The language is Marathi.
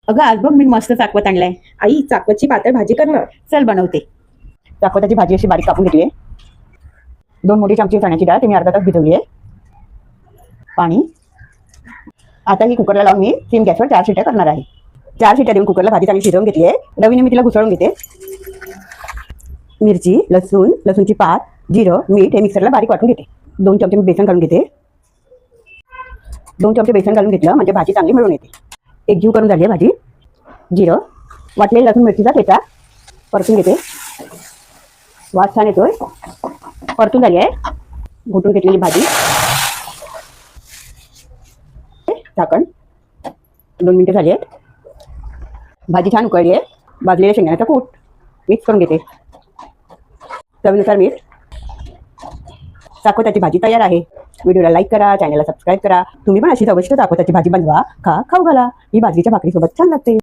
अगं आज बघ मी मस्त चाकवत आणलाय. आई चाकवतची पातळ भाजी कर ना. चल बनवते. चाकवताची भाजी अशी बारीक कापून घेतली आहे. 2 मोठी चमचे चण्याची डाळ मी अर्धा तास भिजवली आहे. पाणी. आता ही कुकरला लावून मी 3 गॅसवर 4 शिट्ट्या करणार आहे. 4 शिट्ट्या देऊन कुकरला भाजी चांगली शिजवून घेतली आहे. रवीने मी तिला घुसळून घेते. मिरची, लसूणची पात, जिरं, मीठ हे मिक्सरला बारीक वाटून घेते. 2 चमचे मी बेसन घालून घेते. 2 चमचे बेसन घालून घेतलं म्हणजे भाजी चांगली मिळून येते. एकजीव करून झाली आहे भाजी. जिरं, वाटलेली लसूण मिरचीचा ठेचा परतून घेते. वास छान येतोय. परतून झाली आहे. घोटून घेतलेली भाजी. झाकण. 2 मिनिटं झाली आहेत. भाजी छान उकळली आहे. भाजलेल्या शेंगदाण्याचा कूट मिक्स करून घेते. चवीनुसार मीठ. चाकवताची भाजी तयार आहे. व्हिडिओला लाईक करा, चॅनलला सबस्क्राईब करा. तुम्ही पण अशीच अवश्य चाकवताची भाजी बनवा, खाऊ घाला. ही बाजरीच्या भाकरीसोबत छान लागते.